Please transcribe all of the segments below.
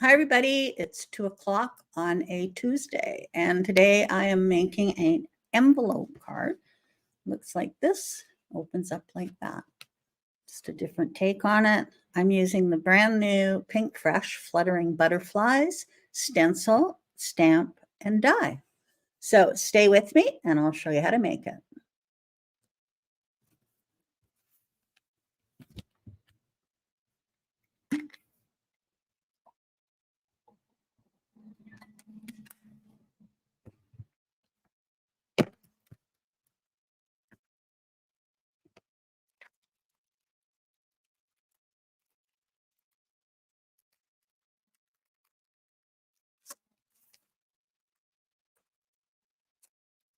Hi, everybody. It's 2 o'clock on a Tuesday, and today I am making an envelope card. Looks like this, opens up like that. Just a different take on it. I'm using the brand new Pinkfresh Fluttering Butterflies, stencil, stamp, and die. So stay with me, and I'll show you how to make it.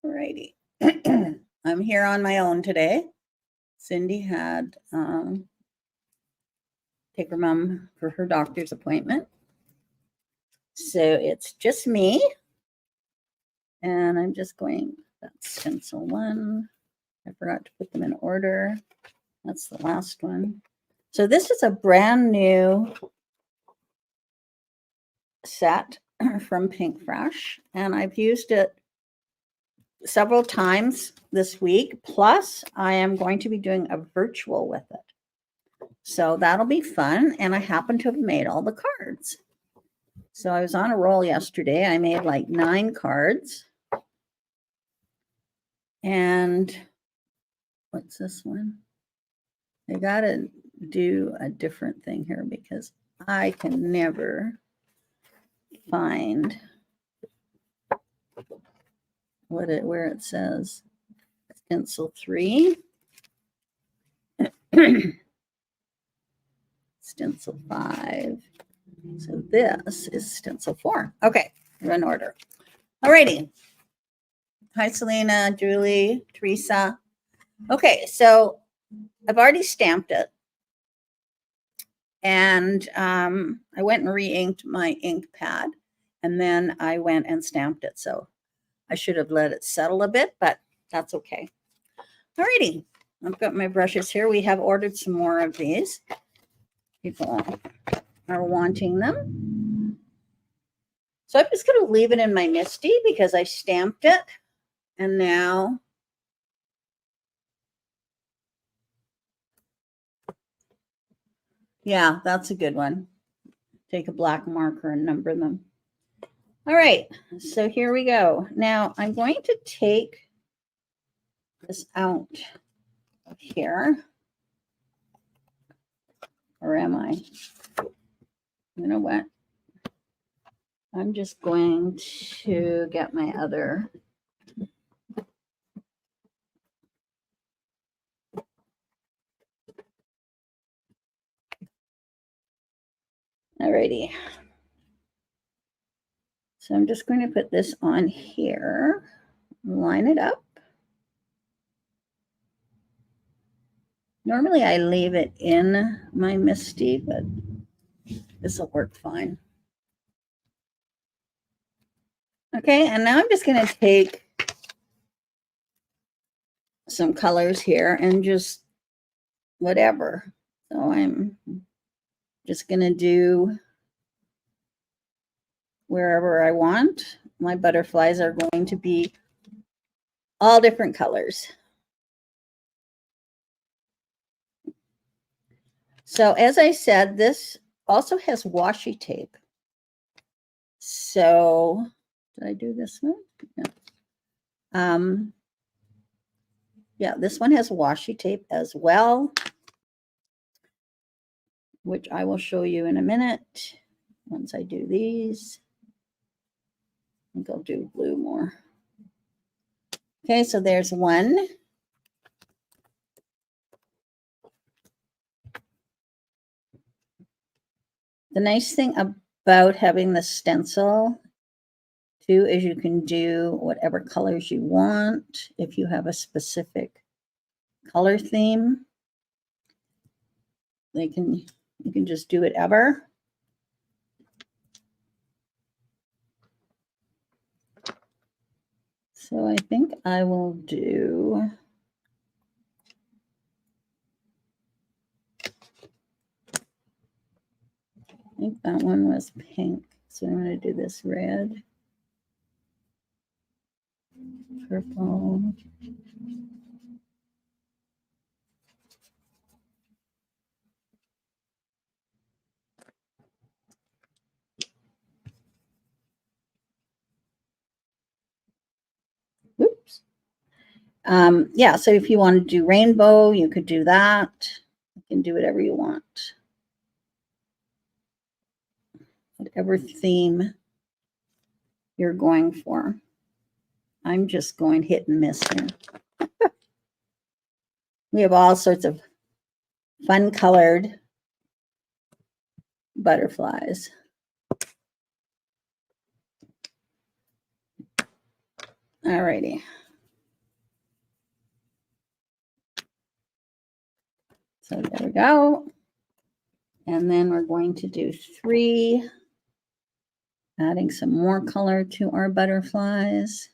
Alrighty. I'm here on my own today. Cindy had take her mom for her doctor's appointment. So it's just me. And I'm just going, that's stencil 1. I forgot to put them in order. That's the last one. So this is a brand new set from Pinkfresh, and I've used it several times this week. Plus, I am going to be doing a virtual with it. So that'll be fun. And I happen to have made all the cards. So I was on a roll yesterday. I made like 9 cards. And what's this one? I got to do a different thing here because I can never find where it says stencil 3. Stencil 5. So this is stencil 4. Okay, we're in order. Alrighty. Hi, Selena, Julie, Teresa. Okay, so I've already stamped it. And I went and re-inked my ink pad. And then I went and stamped it. So I should have let it settle a bit, but that's okay. Alrighty, I've got my brushes here. We have ordered some more of these. People are wanting them. So I'm just going to leave it in my MISTI because I stamped it. And now yeah, that's a good one. Take a black marker and number them. All right, so here we go. Now I'm going to take this out of here. Or am I? You know what? I'm just going to get my other. Alrighty. So I'm just going to put this on here, line it up. Normally I leave it in my MISTI, but this will work fine. Okay, and now I'm just going to take some colors here and just whatever. So I'm just going to do wherever I want. My butterflies are going to be all different colors. So as I said, this also has washi tape. So did I do this one? No. Yeah, this one has washi tape as well, which I will show you in a minute once I do these. I think I'll do blue more. Okay, so there's one. The nice thing about having the stencil too is you can do whatever colors you want. If you have a specific color theme, you can just do whatever. So I think I will do think that one was pink. So I'm going to do this red, purple. Oops. Yeah, so if you want to do rainbow, you could do that. You can do whatever you want. Whatever theme you're going for. I'm just going hit and miss here. We have all sorts of fun colored butterflies. Alrighty. So there we go. And then we're going to do 3, adding some more color to our butterflies.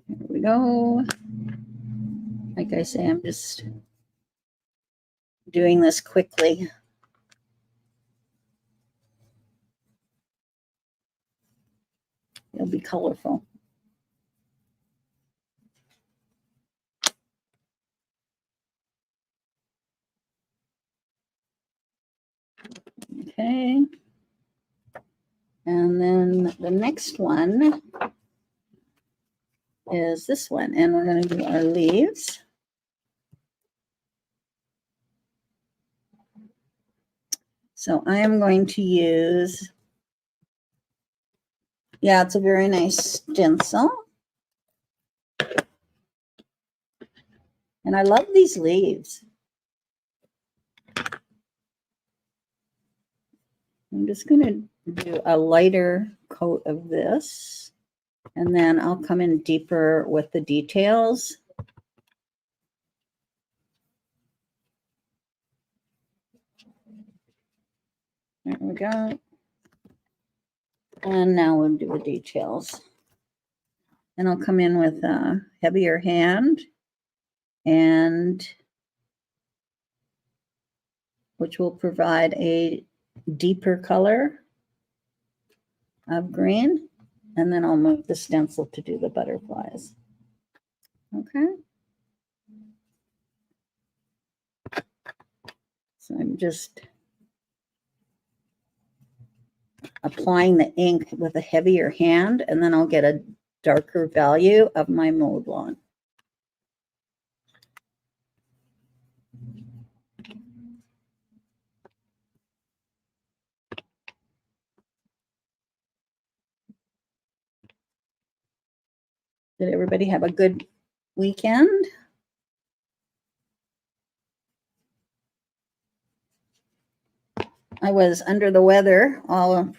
There we go. Like I say, I'm just doing this quickly. It'll be colorful. Okay. And then the next one is this one, and we're going to do our leaves. So I am going to use, yeah, it's a very nice stencil. And I love these leaves. I'm just going to do a lighter coat of this, and then I'll come in deeper with the details. There we go. And now we'll do the details. And I'll come in with a heavier hand, and which will provide a deeper color of green. And then I'll move the stencil to do the butterflies. Okay. So I'm just applying the ink with a heavier hand, and then I'll get a darker value of my mauve lawn. Did everybody have a good weekend? I was under the weather all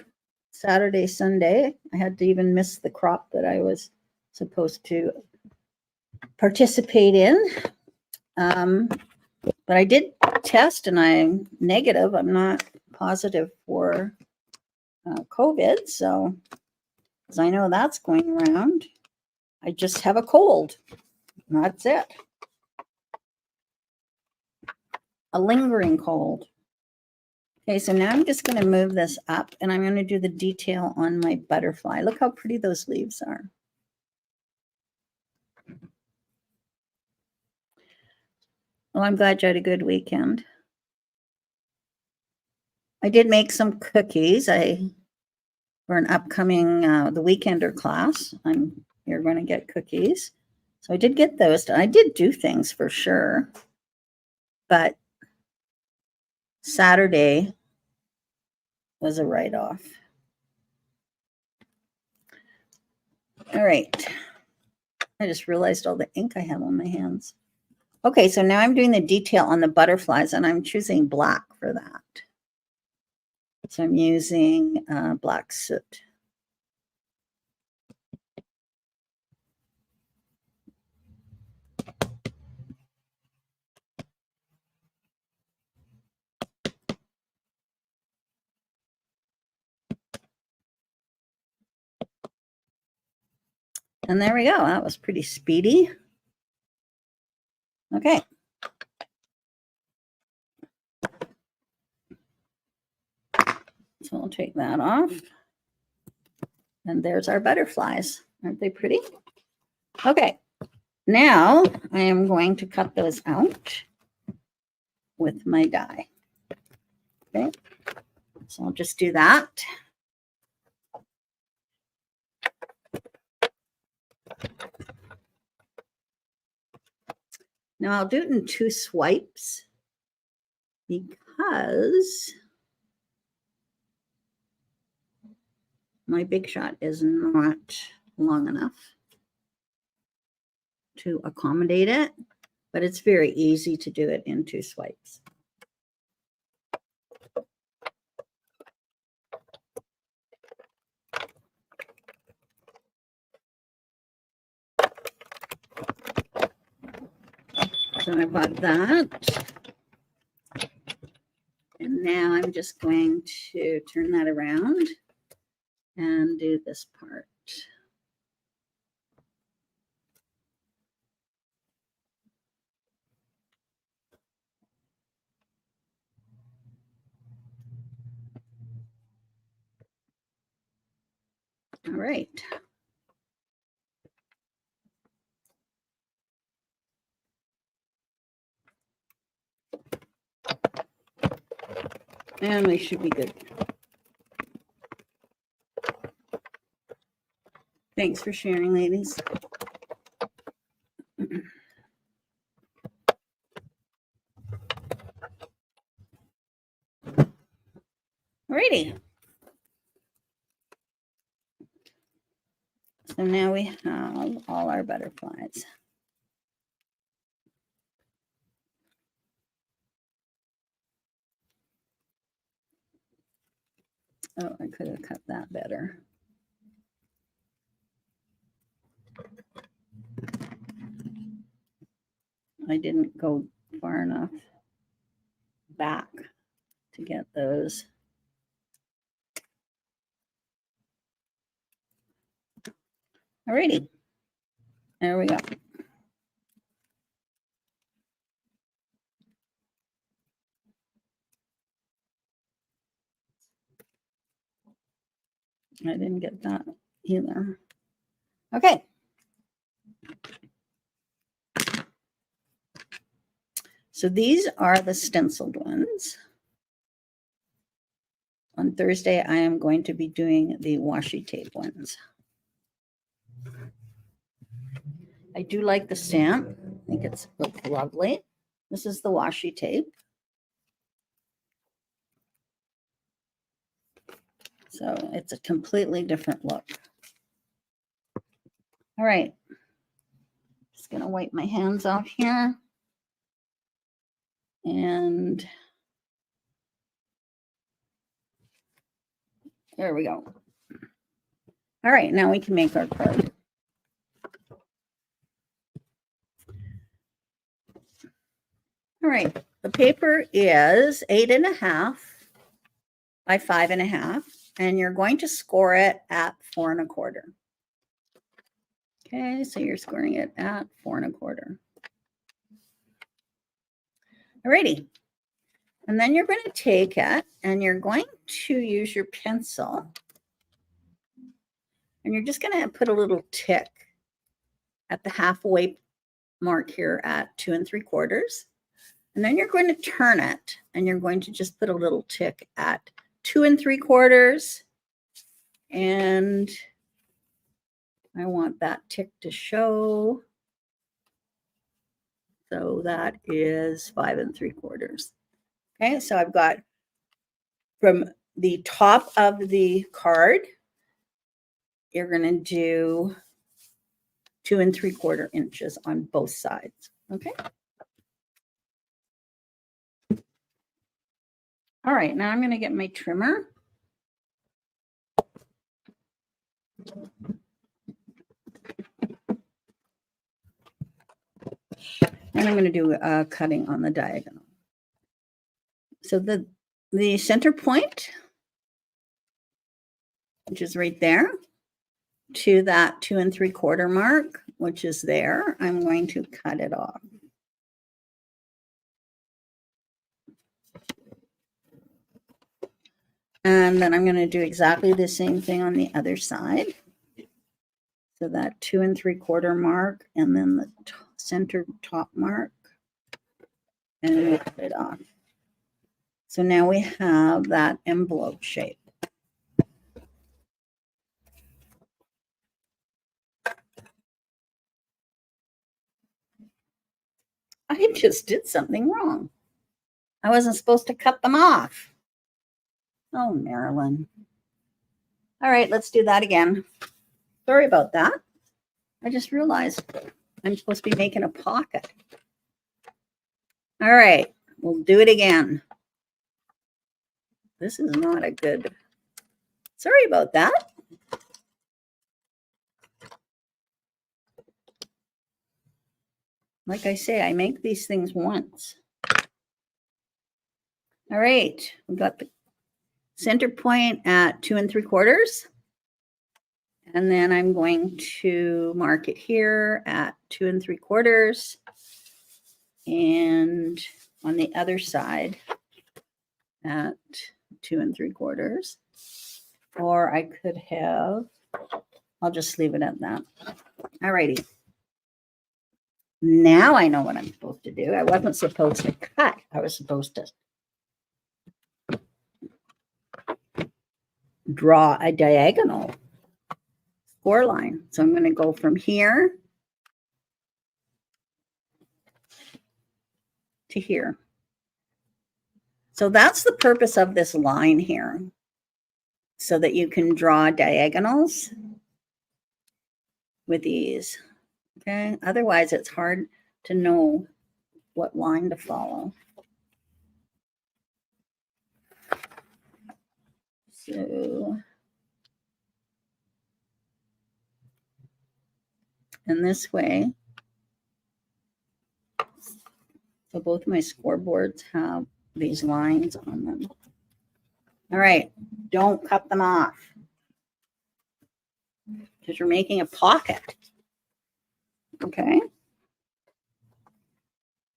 Saturday, Sunday. I had to even miss the crop that I was supposed to participate in. But I did test, and I'm negative. I'm not positive for COVID. So, as I know that's going around, I just have a cold. And that's it. A lingering cold. Okay, so now I'm just going to move this up, and I'm going to do the detail on my butterfly. Look how pretty those leaves are. Well, I'm glad you had a good weekend. I did make some cookies. For an upcoming the weekender class, you're going to get cookies. So I did get those. I did do things for sure, but Saturday was a write-off. All right. I just realized all the ink I have on my hands. Okay, so now I'm doing the detail on the butterflies, and I'm choosing black for that. So I'm using black soot. And there we go. That was pretty speedy. Okay. So I'll take that off. And there's our butterflies. Aren't they pretty? Okay. Now I am going to cut those out with my die. Okay. So I'll just do that. Now I'll do it in 2 swipes because my Big Shot is not long enough to accommodate it, but it's very easy to do it in 2 swipes. So I've got that. And now I'm just going to turn that around and do this part. All right. And we should be good. Thanks for sharing, ladies. Alrighty. So now we have all our butterflies. Oh, I could have cut that better. I didn't go far enough back to get those. Alrighty. There we go. I didn't get that either. Okay. So these are the stenciled ones. On Thursday, I am going to be doing the washi tape ones. I do like the stamp. I think it's lovely. This is the washi tape. So it's a completely different look. All right. Just going to wipe my hands off here. And there we go. All right, now we can make our card. All right, the paper is 8.5 by 5.5, and you're going to score it at 4 1/4. Okay, so you're scoring it at 4 1/4. Alrighty, and then you're going to take it and you're going to use your pencil, and you're just going to put a little tick at the halfway mark here at 2 3/4. And then you're going to turn it and you're going to just put a little tick at 2 3/4. And I want that tick to show. So that is 5 3/4. Okay, so I've got from the top of the card, you're going to do 2 3/4 inches on both sides. Okay. All right, now I'm going to get my trimmer. And I'm going to do a cutting on the diagonal. So the center point, which is right there, to that 2 3/4 mark, which is there, I'm going to cut it off. And then I'm going to do exactly the same thing on the other side. So that 2 3/4 mark, and then the center top mark, and cut it off. So now we have that envelope shape. I just did something wrong. I wasn't supposed to cut them off. Oh, Marilyn. All right, let's do that again. Sorry about that. I just realized I'm supposed to be making a pocket. All right, we'll do it again. This is not a good, sorry about that. Like I say, I make these things once. All right, we got the center point at 2 3/4. And then I'm going to mark it here at 2 3/4. And on the other side at 2 3/4. Or I could have, I'll just leave it at that. All righty. Now I know what I'm supposed to do. I wasn't supposed to cut. I was supposed to draw a diagonal score line. So I'm going to go from here to here. So that's the purpose of this line here, so that you can draw diagonals with ease. Okay, otherwise it's hard to know what line to follow. So, and this way, so both of my scoreboards have these lines on them. All right, don't cut them off because you're making a pocket. Okay.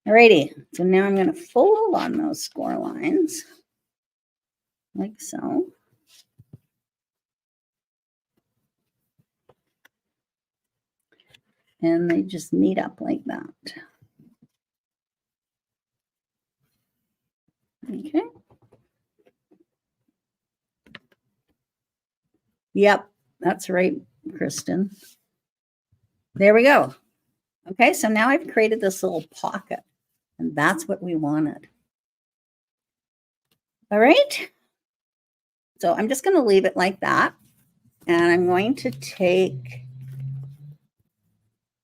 All righty, so now I'm going to fold on those score lines like so. And they just meet up like that. Okay. Yep, that's right, Kristen. There we go. Okay, so now I've created this little pocket, and that's what we wanted. All right. So I'm just going to leave it like that, and I'm going to take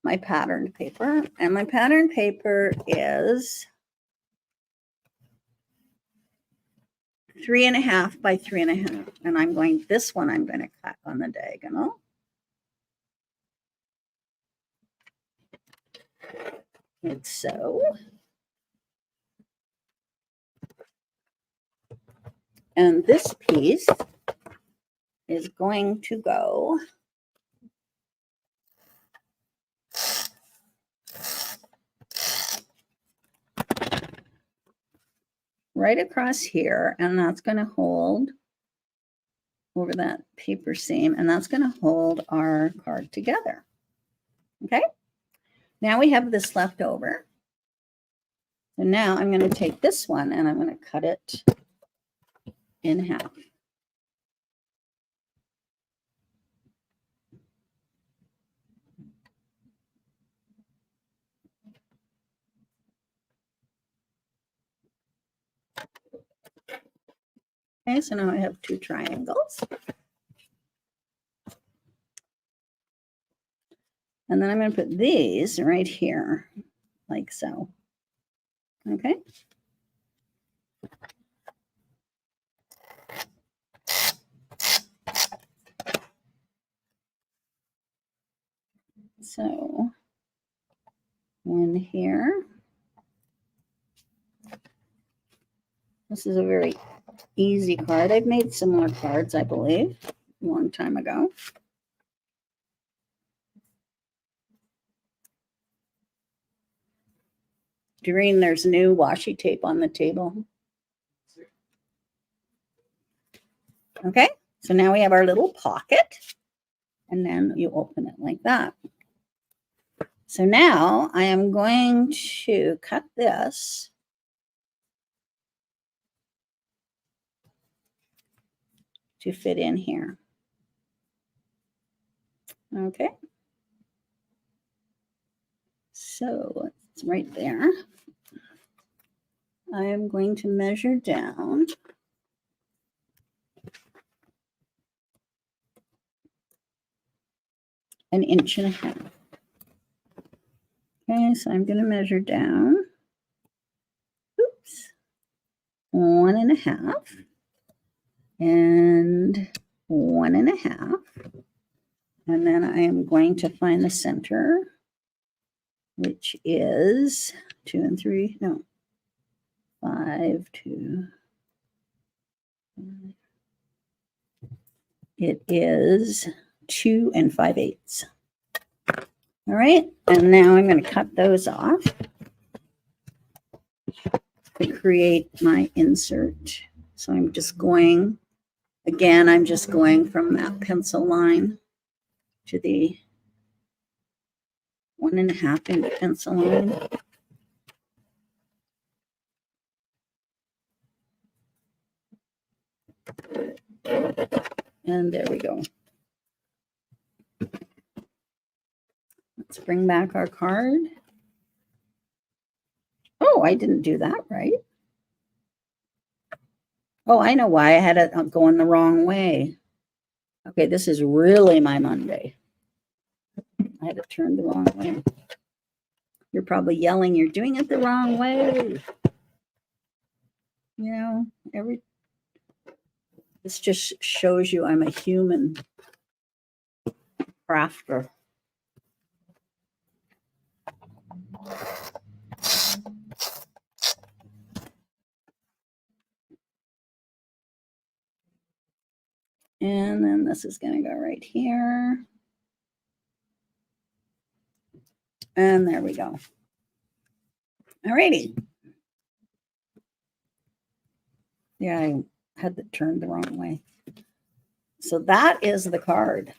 my patterned paper, and my pattern paper is 3.5 by 3.5, and I'm going, this one I'm going to cut on the diagonal. Like so. And this piece is going to go right across here, and that's going to hold over that paper seam, and that's going to hold our card together. Okay, now we have this left over. So now I'm going to take this one and I'm going to cut it in half. Okay, so now I have 2 triangles. And then I'm going to put these right here, like so. Okay. So one here. This is a very easy card. I've made similar cards, I believe, a long time ago. Doreen, there's new washi tape on the table. Okay, so now we have our little pocket, and then you open it like that. So now I am going to cut this to fit in here. Okay. So it's right there. I am going to measure down. An inch and a half. Okay, so I'm going to measure down. Oops. 1.5. And 1.5. And then I am going to find the center, which is 2 and 3. No. 5, 2. It is 2 5/8. All right, and now I'm going to cut those off to create my insert. So I'm just going, again, I'm just going from that pencil line to the 1.5 inch pencil line. And there we go. Let's bring back our card. Oh, I didn't do that right. Oh, I know why I had it going the wrong way. Okay, this is really my Monday. I had it turned the wrong way. You're probably yelling, you're doing it the wrong way. You know, this just shows you I'm a human crafter. And then this is going to go right here. And there we go. All righty. Yeah, I had it turned the wrong way. So that is the card.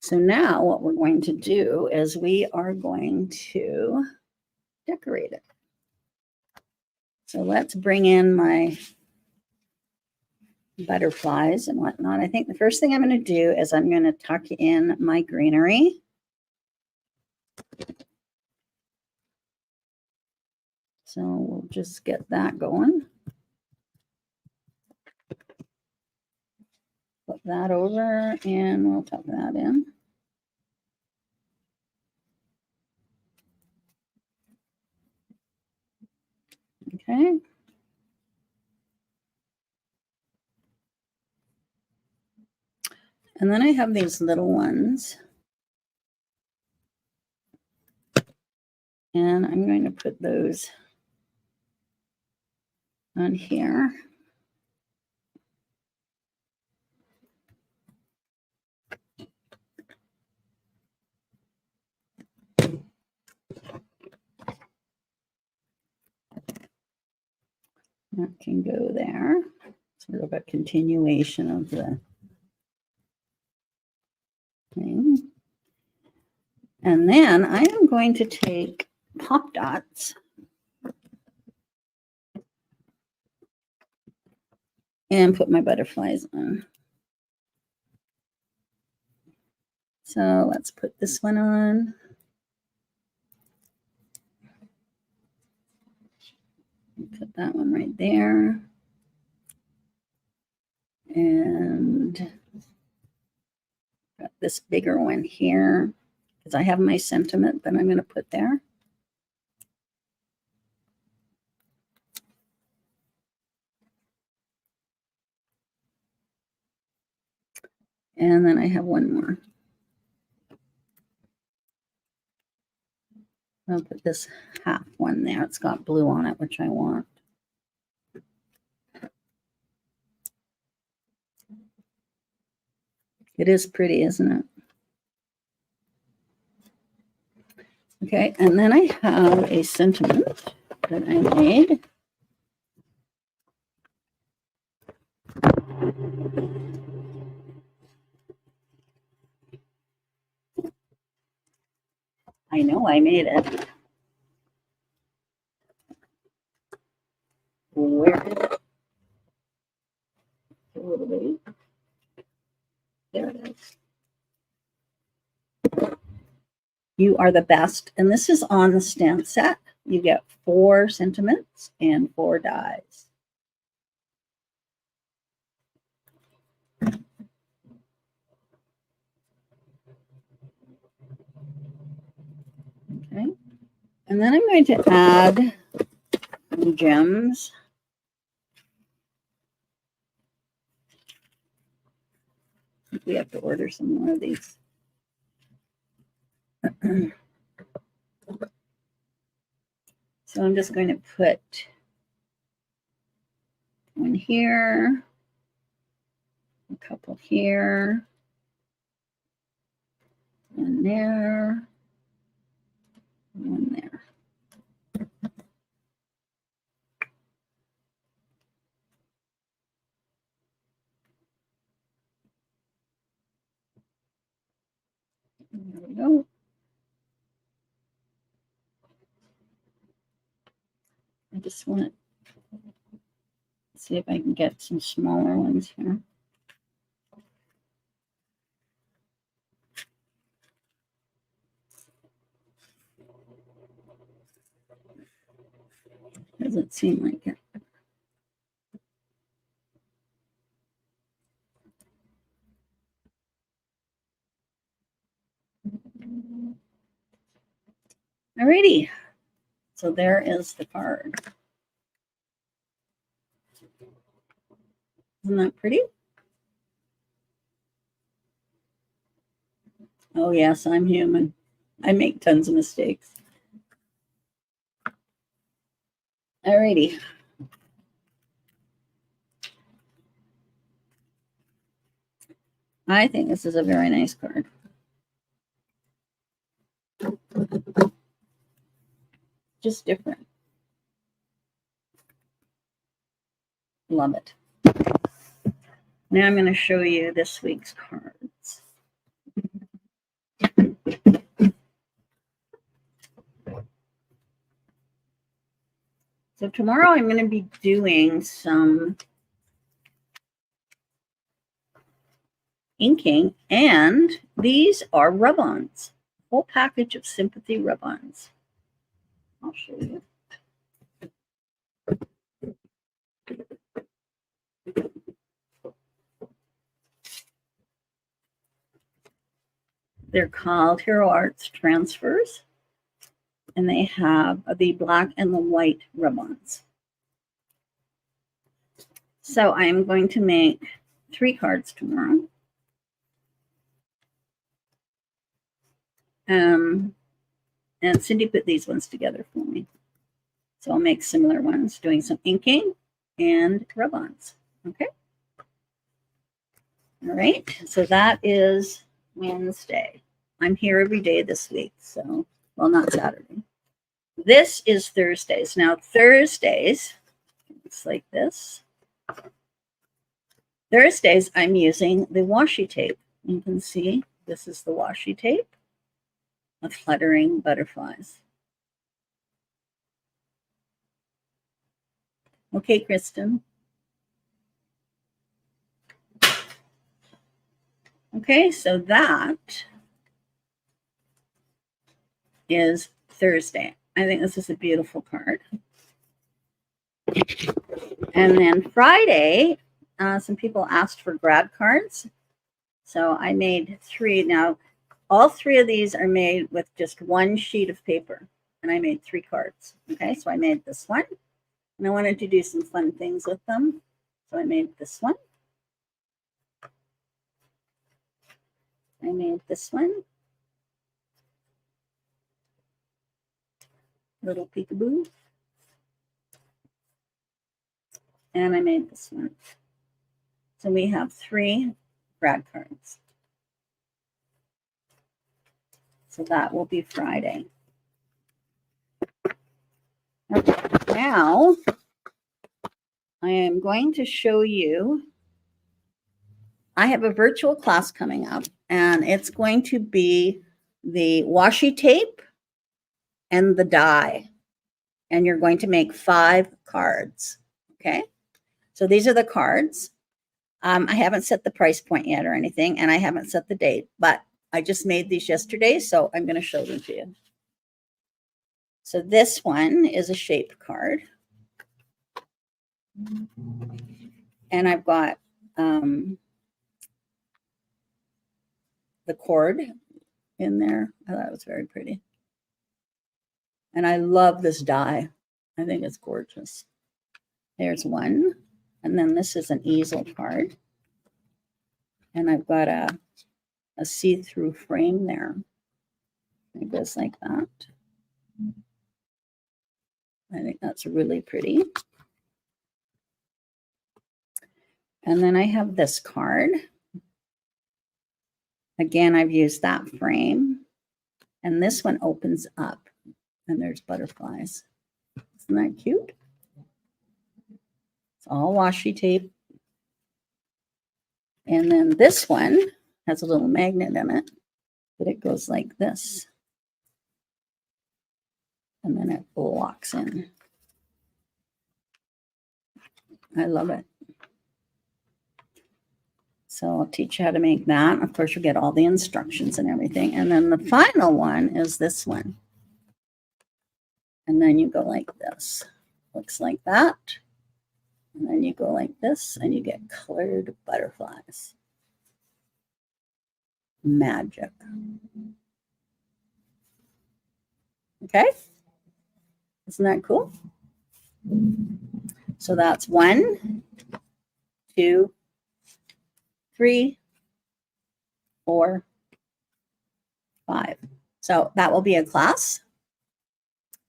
So now what we're going to do is we are going to decorate it. So let's bring in my butterflies and whatnot. I think the first thing I'm going to do is I'm going to tuck in my greenery. So we'll just get that going. Put that over and we'll tuck that in. Okay. And then I have these little ones. And I'm going to put those on here. That can go there. Sort of a continuation of the thing. And then I am going to take pop dots and put my butterflies on. So let's put this one on. Put that one right there. And got this bigger one here because I have my sentiment that I'm going to put there. And then I have one more. I'll put this half one there. It's got blue on it, which I want. It is pretty, isn't it? Okay, and then I have a sentiment that I made. I know I made it. Where is it? A little bit. There it is. You are the best. And this is on the stamp set. You get 4 sentiments and 4 dies. Okay. And then I'm going to add some gems. I think we have to order some more of these. So I'm just going to put one here, a couple here, one there, one there. There we go. I just want to see if I can get some smaller ones here. Doesn't seem like it. Alrighty. So there is the card. Isn't that pretty? Oh yes, I'm human. I make tons of mistakes. Alrighty. I think this is a very nice card. Just different. Love it. Now I'm going to show you this week's cards. So tomorrow I'm going to be doing some inking, and these are rub-ons. Whole package of sympathy rub-ons. I'll show you. They're called Hero Arts Transfers, and they have the black and the white rub-ons. So I am going to make 3 cards tomorrow. And Cindy put these ones together for me. So I'll make similar ones, doing some inking and rub-ons. Okay. All right. So that is Wednesday. I'm here every day this week. So, well, not Saturday. This is Thursdays. Now, Thursdays, it's like this. Thursdays, I'm using the washi tape. You can see this is the washi tape of Fluttering butterflies. Okay, Kristen. Okay, so that is Thursday. I think this is a beautiful card. And then Friday, some people asked for grad cards. So I made 3. Now, all 3 of these are made with just 1 sheet of paper. And I made 3 cards. Okay, so I made this one. And I wanted to do some fun things with them. So I made this one. I made this one. Little peekaboo. And I made this one. So we have 3 grad cards. So that will be Friday. Okay, now I am going to show you, I have a virtual class coming up, and it's going to be the washi tape and the die. And you're going to make 5 cards. Okay. So these are the cards. I haven't set the price point yet or anything, and I haven't set the date, but I just made these yesterday, so I'm going to show them to you. So this one is a shape card. And I've got the cord in there. I thought it was very pretty. And I love this die. I think it's gorgeous. There's one. And then this is an easel card. And I've got a see-through frame there. It goes like that. I think that's really pretty. And then I have this card. Again, I've used that frame. And this one opens up. And there's butterflies. Isn't that cute? It's all washi tape. And then this one has a little magnet in it, but it goes like this. And then it locks in. I love it. So I'll teach you how to make that. Of course, you'll get all the instructions and everything. And then the final one is this one. And then you go like this. Looks like that. And then you go like this, and you get colored butterflies. Magic. Okay? Isn't that cool? So that's 1, 2, 3, 4, 5. So that will be a class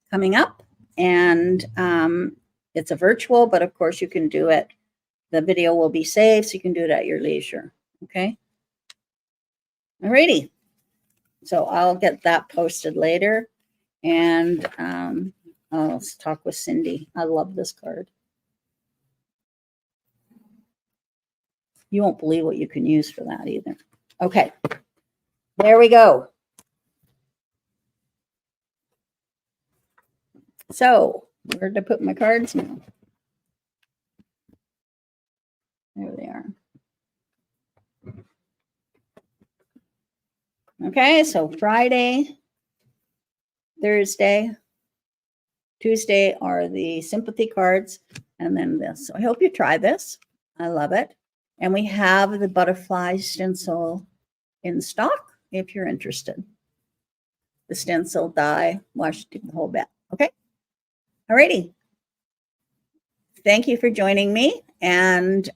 coming up. And it's a virtual, but of course you can do it. The video will be saved, so you can do it at your leisure. Okay. Alrighty. So I'll get that posted later. And I'll talk with Cindy. I love this card. You won't believe what you can use for that either. Okay. There we go. So where did I put my cards now? There they are. Okay, so Friday, Thursday, Tuesday are the sympathy cards, and then this. So I hope you try this. I love it. And we have the butterfly stencil in stock if you're interested. The stencil, die, washi tape, the whole bit. Okay. Alrighty. Thank you for joining me. And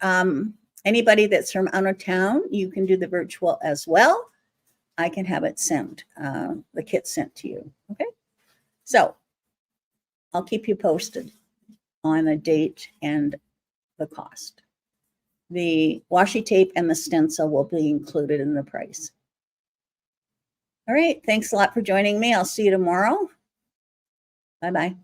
anybody that's from out of town, you can do the virtual as well. I can have it sent, the kit sent to you. Okay. So I'll keep you posted on the date and the cost. The washi tape and the stencil will be included in the price. All right. Thanks a lot for joining me. I'll see you tomorrow. Bye-bye.